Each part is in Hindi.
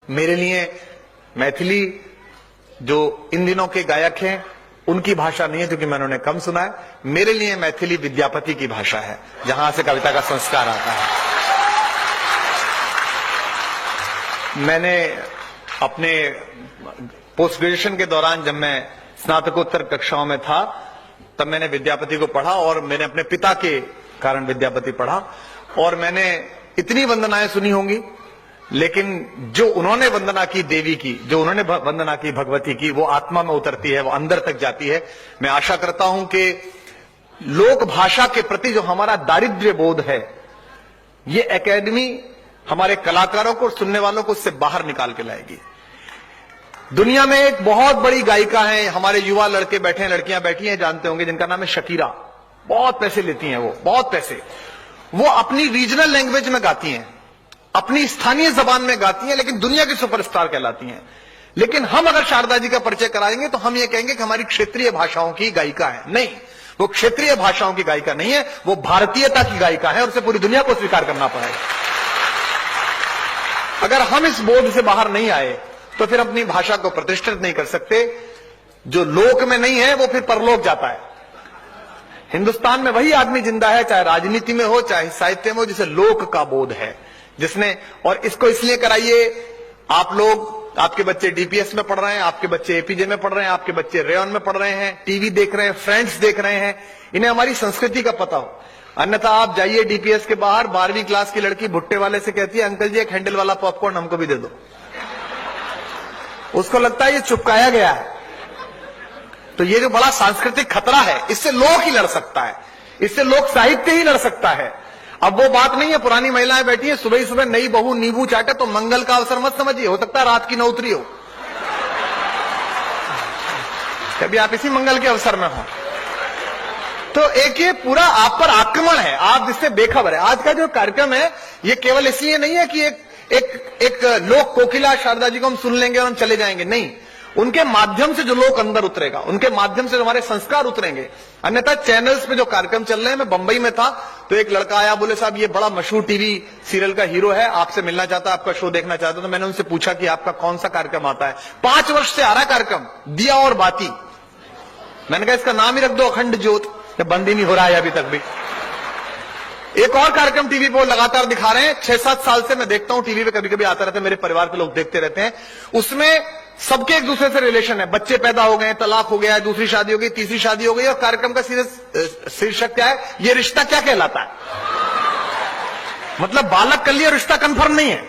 मेरे लिए मैथिली जो इन दिनों के गायक हैं उनकी भाषा नहीं है, क्योंकि मैंने उन्हें कम सुना है। मेरे लिए मैथिली विद्यापति की भाषा है, जहां से कविता का संस्कार आता है। मैंने अपने पोस्ट ग्रेजुएशन के दौरान, जब मैं स्नातकोत्तर कक्षाओं में था, तब मैंने विद्यापति को पढ़ा और मैंने अपने पिता के कारण विद्यापति पढ़ा। और मैंने इतनी वंदनाएं सुनी होंगी, लेकिन जो उन्होंने वंदना की देवी की, जो उन्होंने वंदना की भगवती की, वो आत्मा में उतरती है, वो अंदर तक जाती है। मैं आशा करता हूं कि लोक भाषा के प्रति जो हमारा दारिद्र्य बोध है, ये एकेडमी हमारे कलाकारों को और सुनने वालों को उससे बाहर निकाल के लाएगी। दुनिया में एक बहुत बड़ी गायिका है, हमारे युवा लड़के बैठे हैं, लड़कियां बैठी हैं, जानते होंगे, जिनका नाम है शकीरा। बहुत पैसे लेती हैं वो, बहुत पैसे। वो अपनी रीजनल लैंग्वेज में गाती हैं, अपनी स्थानीय जबान में गाती हैं, लेकिन दुनिया की सुपरस्टार कहलाती हैं। लेकिन हम अगर शारदा जी का परिचय कराएंगे तो हम ये कहेंगे कि हमारी क्षेत्रीय भाषाओं की गायिका है। नहीं, वो क्षेत्रीय भाषाओं की गायिका नहीं है, वो भारतीयता की गायिका है, और उसे पूरी दुनिया को स्वीकार करना पड़ेगा। अगर हम इस बोध से बाहर नहीं आए तो फिर अपनी भाषा को प्रतिष्ठित नहीं कर सकते। जो लोक में नहीं है वो फिर परलोक जाता है। हिंदुस्तान में वही आदमी जिंदा है, चाहे राजनीति में हो, चाहे साहित्य में हो, जिसे लोक का बोध है, जिसने। और इसको इसलिए कराइए, आप लोग, आपके बच्चे डीपीएस में पढ़ रहे हैं, आपके बच्चे एपीजे में पढ़ रहे हैं, आपके बच्चे रेयन में पढ़ रहे हैं, टीवी देख रहे हैं, फ्रेंड्स देख रहे हैं, इन्हें हमारी संस्कृति का पता हो। अन्यथा आप जाइए डीपीएस के बाहर, 12वीं क्लास की लड़की भुट्टे वाले से कहती है, अंकल जी एक हैंडल वाला पॉपकॉर्न हमको भी दे दो। उसको लगता है ये चिपकाया गया है। तो ये जो बड़ा सांस्कृतिक खतरा है, इससे लोक ही लड़ सकता है, इससे लोक साहित्य ही लड़ सकता है। अब वो बात नहीं है, पुरानी महिलाएं बैठी हैं, सुबह सुबह नई बहू नींबू चाटे, तो मंगल का अवसर मत समझिए, हो सकता है रात की न उतरी हो, कभी आप इसी मंगल के अवसर में हो। तो एक ये पूरा आप पर आक्रमण है, आप जिससे बेखबर है। आज का जो कार्यक्रम है, ये केवल इसलिए नहीं है कि एक लोक कोकिला शारदा जी को हम सुन लेंगे और हम चले जाएंगे, नहीं। उनके माध्यम से जो लोक अंदर उतरेगा, उनके माध्यम से जो हमारे संस्कार उतरेंगे। अन्यथा चैनल्स पे जो कार्यक्रम चल रहे हैं, मैं बंबई में था तो एक लड़का आया, बोले साहब ये बड़ा मशहूर टीवी सीरियल का हीरो है, आपसे मिलना चाहता है, आपका शो देखना चाहता है। तो मैंने उनसे पूछा कि आपका कौन सा कार्यक्रम आता है। 5 वर्ष से आ रहा कार्यक्रम, दिया और बाती। मैंने कहा इसका नाम ही रख दो अखंड ज्योत, बंद ही नहीं हो रहा है अभी तक भी। एक और कार्यक्रम टीवी पर लगातार दिखा रहे हैं, 6-7 साल से मैं देखता हूं टीवी पे, कभी कभी आता रहता है, मेरे परिवार के लोग देखते रहते हैं। उसमें सबके एक दूसरे से रिलेशन है, बच्चे पैदा हो गए, तलाक हो गया है, दूसरी शादी हो गई, तीसरी शादी हो गई, और कार्यक्रम का शीर्षक क्या है, ये रिश्ता क्या कहलाता है। मतलब बालक कर लिया, रिश्ता कंफर्म नहीं है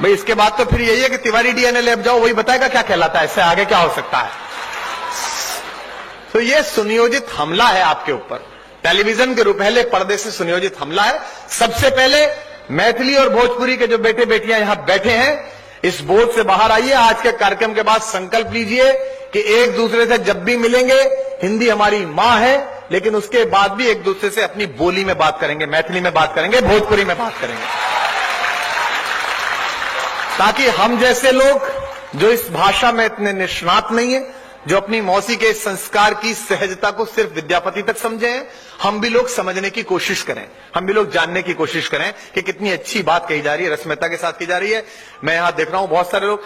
भाई। इसके बाद तो फिर यही है कि तिवारी डीएनए लैब जाओ, वही बताएगा क्या कहलाता है, इससे आगे क्या हो सकता है। तो ये सुनियोजित हमला है आपके ऊपर, टेलीविजन के रुपहले पर्दे से सुनियोजित हमला है। सबसे पहले मैथिली और भोजपुरी के जो बेटे बेटियां यहां बैठे हैं, इस बोझ से बाहर आइए। आज के कार्यक्रम के बाद संकल्प लीजिए कि एक दूसरे से जब भी मिलेंगे, हिंदी हमारी मां है, लेकिन उसके बाद भी एक दूसरे से अपनी बोली में बात करेंगे, मैथिली में बात करेंगे, भोजपुरी में बात करेंगे, ताकि हम जैसे लोग जो इस भाषा में इतने निष्णात नहीं है, जो अपनी मौसी के इस संस्कार की सहजता को सिर्फ विद्यापति तक समझे हैं, हम भी लोग समझने की कोशिश करें, हम भी लोग जानने की कोशिश करें कि कितनी अच्छी बात कही जा रही है, रस्मिता के साथ की जा रही है। मैं यहां देख रहा हूं बहुत सारे लोग